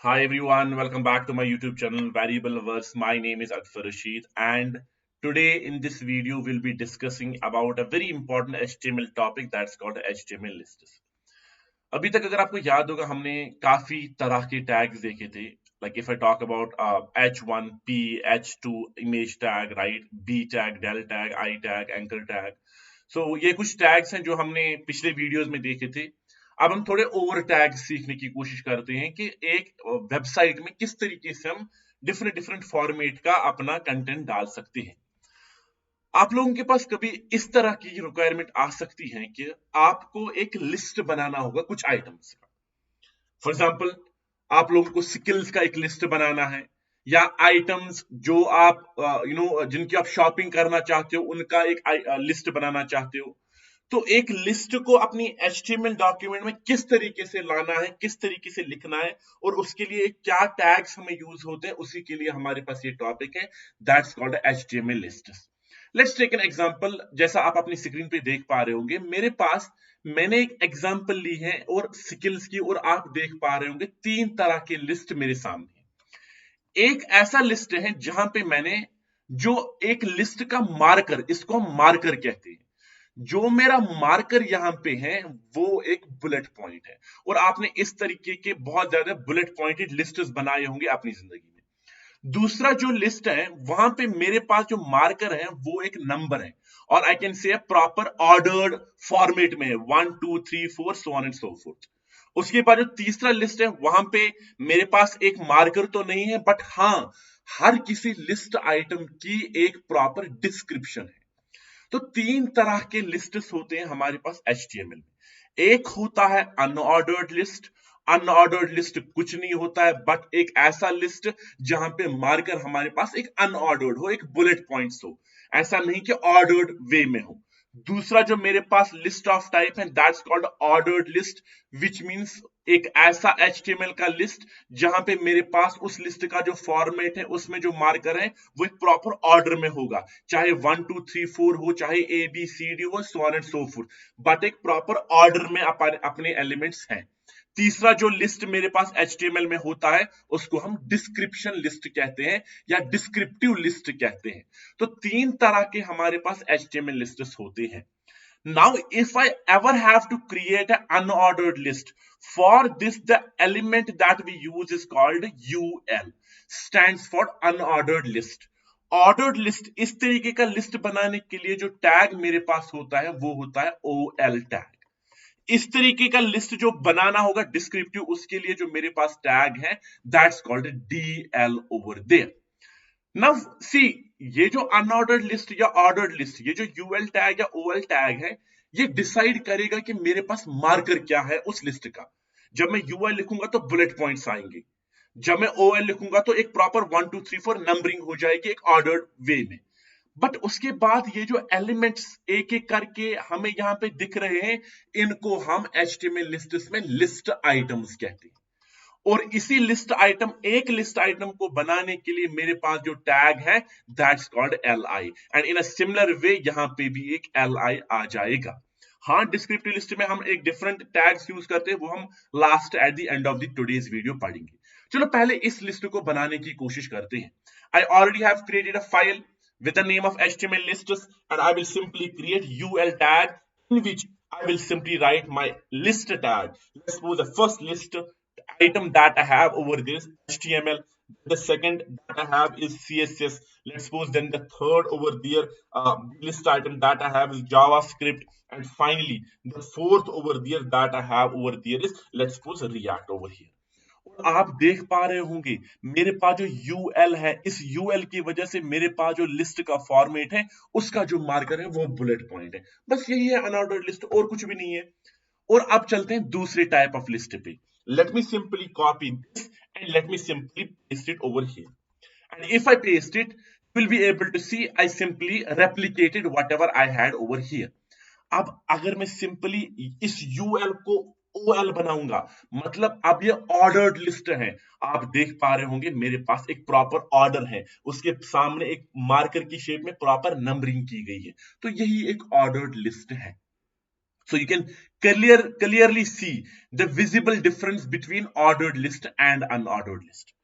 Hi everyone, welcome back to my YouTube channel Variable Words. My name is Akfar Rashid and today in this video we'll be discussing about a very important HTML topic that's called HTML lists. अभी तक अगर आपको याद होगा हमने काफी तरह के टैग्स देखे थे like if I talk about H1P, H2 image tag, right, B tag, del tag, I tag, anchor tag. So ये कुछ टैग्स हैं जो हमने पिछले वीडियोस में देखे थे। अब हम थोड़े ओवर टैग सीखने की कोशिश करते हैं कि एक वेबसाइट में किस तरीके से हम डिफरेंट डिफरेंट फॉर्मेट का अपना कंटेंट डाल सकते हैं। आप लोगों के पास कभी इस तरह की रिक्वायरमेंट आ सकती है कि आपको एक लिस्ट बनाना होगा कुछ आइटम्स का। फॉर एग्जाम्पल आप लोगों को स्किल्स का एक लिस्ट बनाना है या आइटम्स जो आप जिनकी आप शॉपिंग करना चाहते हो उनका एक लिस्ट बनाना चाहते हो। तो एक लिस्ट को अपनी HTML डॉक्यूमेंट में किस तरीके से लाना है, किस तरीके से लिखना है और उसके लिए क्या टैग्स हमें यूज होते हैं, उसी के लिए हमारे पास ये टॉपिक है that's called HTML lists. Let's take an example. जैसा आप अपनी स्क्रीन पे देख पा रहे होंगे मेरे पास मैंने एक एग्जांपल ली है और स्किल्स की और आप देख पा रहे होंगे तीन तरह के लिस्ट मेरे सामने है। एक ऐसा लिस्ट है जहां पे मैंने जो एक लिस्ट का मार्कर, इसको हम मार्कर कहते हैं, जो मेरा मार्कर यहां पे है वो एक बुलेट पॉइंट है। और आपने इस तरीके के बहुत ज्यादा बुलेट पॉइंटेड लिस्ट्स बनाए होंगे अपनी जिंदगी में। दूसरा जो लिस्ट है वहां पे मेरे पास जो मार्कर है वो एक नंबर है और I can say proper ordered format में है 1 2 3 4 so on and so fourth. उसके बाद जो तीसरा लिस्ट है वहां पे मेरे पास एक मार्कर तो नहीं है बट हाँ, हर किसी लिस्ट आइटम की एक प्रॉपर डिस्क्रिप्शन है। तो तीन तरह के लिस्ट्स होते हैं हमारे पास HTML में। एक होता है अनऑर्डर्ड लिस्ट। अनऑर्डर्ड लिस्ट कुछ नहीं होता है बट एक ऐसा लिस्ट जहां पे मार्कर हमारे पास एक अनऑर्डर्ड हो, एक बुलेट पॉइंट्स हो, ऐसा नहीं कि ऑर्डर्ड वे में हो। दूसरा जो मेरे पास लिस्ट ऑफ टाइप है that's called ordered list, which means एक ऐसा HTML का लिस्ट जहां पे मेरे पास उस लिस्ट का जो फॉर्मेट है उसमें जो मार्कर है वो एक प्रॉपर ऑर्डर में होगा, चाहे 1 2 3 4 हो, चाहे ABCD हो, so on and so fourth, but एक प्रॉपर ऑर्डर में अपने एलिमेंट्स हैं। तीसरा जो लिस्ट मेरे पास HTML में होता है उसको हम डिस्क्रिप्शन लिस्ट कहते हैं या डिस्क्रिप्टिव लिस्ट कहते हैं। तो तीन तरह के हमारे पास HTML लिस्ट्स होते हैं। Now, if I ever have to create an unordered list, for this the element that we use is called UL, stands for unordered list. Ordered list इस तरीके का लिस्ट बनाने के लिए जो टैग मेरे पास होता है वो होता है OL टैग। इस तरीके का लिस्ट जो बनाना होगा डिस्क्रिप्टिव, उसके लिए जो मेरे पास टैग है that's called DL over there. Now see, ये जो अनऑर्डर्ड लिस्ट या ऑर्डर्ड लिस्ट, ये जो यूएल टैग या ओएल टैग है, ये डिसाइड करेगा कि मेरे पास मार्कर क्या है उस लिस्ट का। जब मैं यूएल लिखूंगा तो बुलेट पॉइंट्स आएंगे, जब मैं ओएल लिखूंगा तो एक प्रॉपर 1 2 3 4 नंबरिंग हो जाएगी एक ऑर्डर्ड वे में। बट उसके बाद ये जो एलिमेंट्स एक एक करके हमें यहां पे दिख रहे हैं, इनको हम HTML लिस्ट्स में लिस्ट आइटम्स कहते हैं। और इसी लिस्ट आइटम, एक लिस्ट आइटम को बनाने के लिए मेरे पास जो टैग है that's called LI, and in a similar way यहां पे भी एक LI आ जाएगा। हाँ, डिस्क्रिप्टिव लिस्ट में हम एक डिफरेंट टैग्स यूज करते हैं, वो हम last at the end of the today's video पढ़ेंगे। चलो पहले इस लिस्ट को बनाने की कोशिश करते हैं। I already have created a file with the name of HTML lists, and I will simply create UL tag in which I will simply write my list tag. Let's suppose the first list item that I have over this HTML. The second that I have is CSS. Let's suppose then the third over there list item that I have is JavaScript. And finally, the fourth over there that I have over there is, let's suppose, React over here. और आप देख पा रहे होंगे मेरे पास जो UL है, इस यूएल की वजह से मेरे पास जो लिस्ट का फॉर्मेट है उसका जो मार्कर है वो बुलेट पॉइंट है। बस यही है अनऑर्डर्ड लिस्ट, और कुछ भी नहीं है। और अब चलते हैं दूसरे टाइप ऑफ लिस्ट पे। Let me simply copy this and let me simply paste it over here, and if I paste it will be able to see I simply replicated whatever I had over here. अब अगर मैं simply इस UL को OL बनाऊंगा, मतलब अब ये ordered list है। आप देख पा रहे होंगे मेरे पास एक प्रॉपर ऑर्डर है, उसके सामने एक मार्कर की शेप में प्रॉपर नंबरिंग की गई है। तो यही एक ऑर्डर्ड लिस्ट है। So you can clearly see the visible difference between ordered list and unordered list.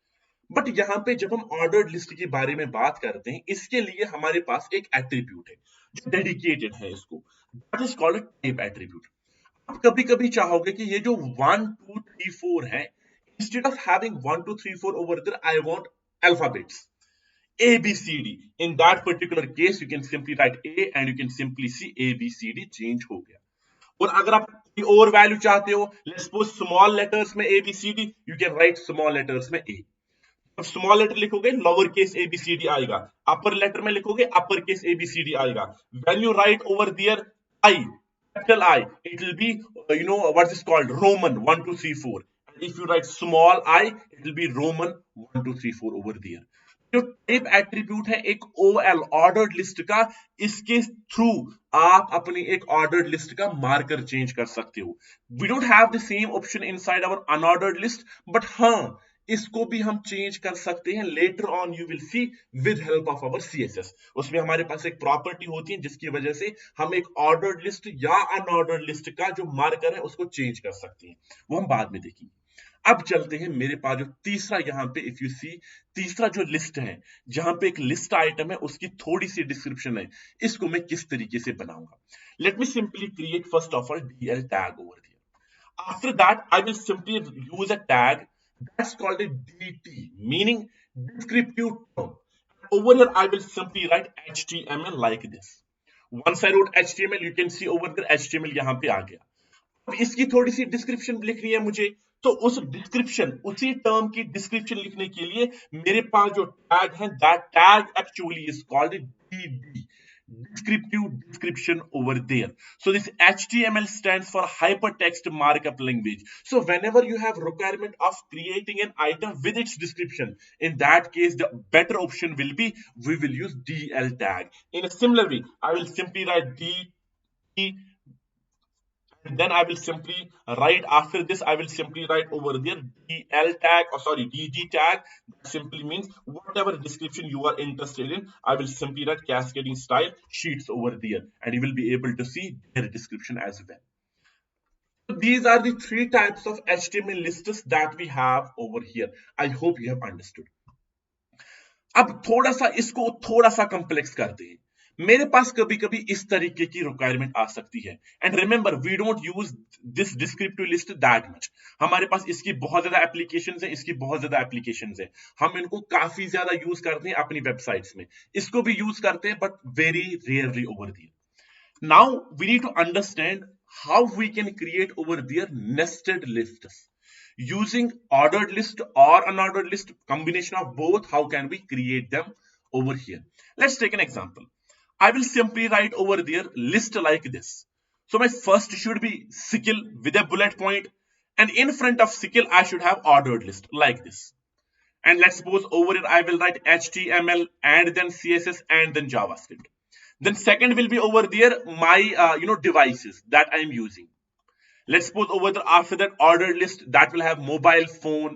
But यहाँ पे जब हम ऑर्डर्ड लिस्ट के बारे में बात करते हैं, इसके लिए हमारे पास एक एट्रीब्यूट है जो डेडिकेटेड है इसको, that is called type attribute. आप कभी कभी चाहोगे कि ये जो 1 2 3 4 है, instead of having 1 2 3 4 over there I want alphabets A B C D। in that particular case you can simply write A and you can simply see A B C D change हो गया। और अगर आप कोई और value चाहते हो, let's suppose small letters में A B C D, you can write small letters में A। अब स्मॉल लेटर लिखोगे लोअर केस ABCD आएगा, अपर लेटर में लिखोगे अपर केस ABCD आएगा। When you write over there I, capital I, it will be what is called Roman 1 2 3 4। If you write small i, it will be Roman 1 2 3 4 over there. जो type attribute है एक OL ordered list का, इसके through आप अपनी एक ordered list का marker change कर सकते हो। We don't have the same option inside our unordered list, but हाँ इसको भी हम चेंज कर सकते हैं। Later on you will see with help of our CSS। उसमें हमारे पास एक प्रॉपर्टी होती है जिसकी वजह से हम एक ऑर्डर्ड लिस्ट या अनऑर्डर्ड लिस्ट का जो मार्कर है उसको चेंज कर सकते हैं, वो हम बाद में देखेंगे। अब चलते हैं मेरे पास जो तीसरा, यहाँ पे इफ यू सी तीसरा जो लिस्ट है, जहां पे एक लिस्ट आइटम है उसकी थोड़ी सी डिस्क्रिप्शन है, इसको मैं किस तरीके से बनाऊंगा। Late me simply create first of all DL tag over here. After that I will simply use a tag that's called a DT, meaning descriptive term. Over here I will simply write HTML like this. Once I wrote HTML, you can see over there HTML यहाँ पे आ गया। अब इसकी थोड़ी सी description लिखनी है मुझे, तो उस डिस्क्रिप्शन, उसी टर्म की डिस्क्रिप्शन लिखने के लिए मेरे पास जो टैग है, that tag actually is called DD, descriptive description over there. So this HTML stands for hypertext markup language. So whenever you have requirement of creating an item with its description, in that case the better option will be we will use DL tag. In a similar way, I will simply write DT, and then I will simply write, after this I will simply write over there DL tag, or sorry, DG tag. That simply means whatever description you are interested in, I will simply write cascading style sheets over there, and you will be able to see their description as well. So these are the three types of HTML lists that we have over here. I hope you have understood. अब थोड़ा सा इसको थोड़ा सा complex करते हैं। मेरे पास कभी कभी इस तरीके की रिक्वायरमेंट आ सकती है, and remember we don't use this descriptive list that much. हमारे पास इसकी बहुत ज्यादा एप्लीकेशंस हैं, इसकी बहुत ज्यादा एप्लीकेशंस हैं, हम इनको काफी ज्यादा यूज करते हैं अपनी वेबसाइट्स में, इसको भी यूज करते हैं but very rarely over there. Now we need to understand how we can create over there nested lists using ordered list or unordered list, combination of both. How can we create them over here? Let's take an example. I will simply write over there list like this. So my first should be SQL with a bullet point, and in front of SQL I should have ordered list like this. And let's suppose over here I will write HTML and then CSS and then JavaScript. Then second will be over there my devices that I am using. Let's suppose over there after that ordered list that will have mobile phone,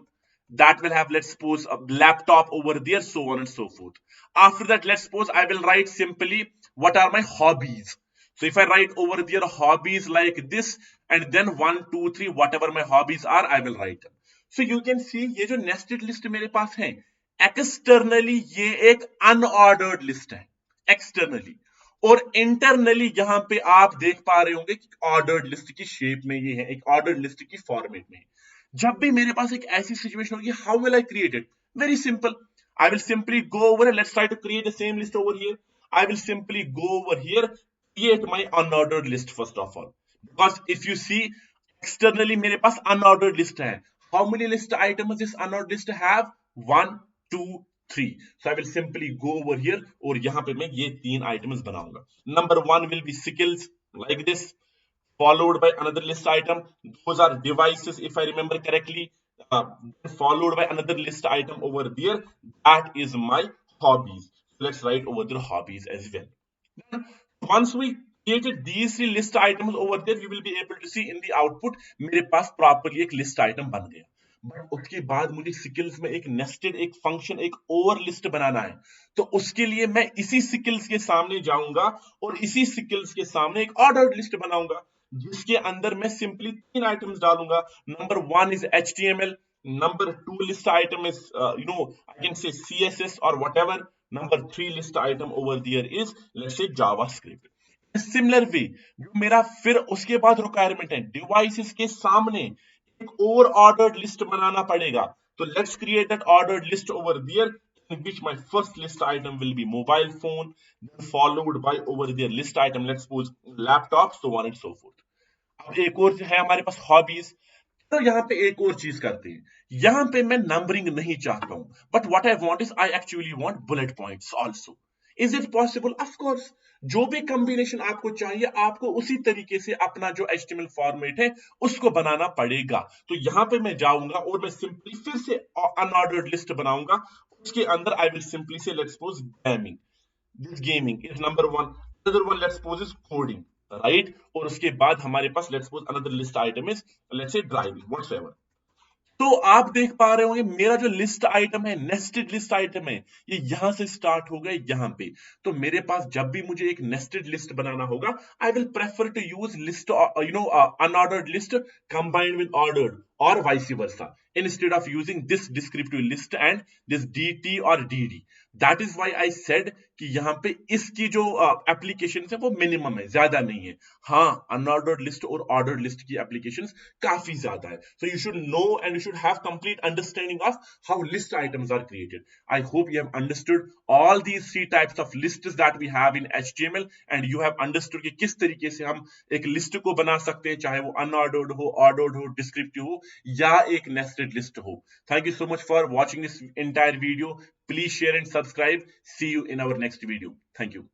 that will have, let's suppose, a laptop over there, so on and so forth. After that, let's suppose I will write simply what are my hobbies. So if I write over there hobbies like this, and then 1 2 3 whatever my hobbies are, I will write them. So you can see ये जो nested list मेरे पास है, externally ये एक unordered list है externally, और internally यहां पे आप देख पा रहे होंगे कि ऑर्डर्ड लिस्ट की शेप में ये है, एक ऑर्डर्ड लिस्ट की फॉर्मेट में। जब भी मेरे पास एक ऐसी सिचुएशन होगी, how will I create it? Very simple, I will simply go over, let's try to create the same list over here. I will simply go over here, create my unordered list first of all, because if you see externally मेरे पास unordered list है। How many list items this unordered list have? 1 2 3. So I will simply go over here और यहाँ पे मैं ये तीन items बनाऊंगा। Number 1 will be skills like this, followed by another list item. Those are devices if I remember correctly. Followed by another list item over there. That is my hobbies. Let's write over there hobbies as well. Once we created these three list items over there, we will be able to see in the output मेरे पास properly एक list item बन गया। But उसके बाद मुझे skills में एक nested एक फंक्शन, एक ओवर लिस्ट बनाना है, तो उसके लिए मैं इसी स्किल्स के सामने जाऊंगा और इसी स्किल्स के सामने एक ऑर्डर्ड लिस्ट बनाऊंगा। जिसके अंदर मैं सिंपली 3 आइटम्स डालूंगा. Number 1 is HTML, number 2 list item is I can say CSS or whatever. Number 3 list item over there is, let's say, JavaScript. Similar way जो मेरा फिर उसके बाद रिक्वायरमेंट है, डिवाइसेस के सामने एक और ऑर्डर्ड लिस्ट बनाना पड़ेगा. तो let's create that ordered list over there, in which my first list item will be mobile phone, then followed by over there list item, let's suppose laptop, so on and so forth. अब एक और है हमारे pass hobbies. तो यहाँ पे एक और चीज करते हैं. यहाँ पे मैं नंबरिंग नहीं चाहता हूं, but what I want is, I actually want bullet points also. Is it possible? Of course. जो भी कॉम्बिनेशन आपको चाहिए, आपको उसी तरीके से अपना जो HTML फॉर्मेट है उसको बनाना पड़ेगा. तो यहाँ पे मैं जाऊंगा और मैं सिंपली फिर से अनऑर्डर्ड लिस्ट बनाऊंगा. उसके अंदर I will simply say, let's suppose gaming. This gaming is number 1. Another one let's suppose is coding, right. और उसके बाद हमारे पास let's suppose another list item is, let's say, driving, whatever. तो आप देख पा रहे होंगे मेरा जो लिस्ट आइटम है, नेस्टेड लिस्ट आइटम है, ये यहां से स्टार्ट हो गया यहाँ पे. तो मेरे पास जब भी मुझे एक नेस्टेड लिस्ट बनाना होगा, I will prefer to use list, unordered list combined with ordered, और vice versa, instead of using this descriptive list and this DT or DD. That is why I said कि यहाँ पे इसकी जो application है वो मिनिमम है, ज्यादा नहीं है. हाँ, अनऑर्डर्ड लिस्ट और ऑर्डर्ड लिस्ट की एप्लीकेशन काफी ज्यादा है. So you should know and you should have complete understanding of how list items are created. I hope you have understood all these 3 types of lists that we have in HTML, and you have understood कि किस तरीके से हम एक list को बना सकते हैं, चाहे वो अनऑर्डर्ड हो, ऑर्डर्ड हो, डिस्क्रिप्टिव हो, या एक नेस्टेड लिस्ट हो. Thank you so much for watching this entire video. Please share and subscribe. See you in our next video. Thank you.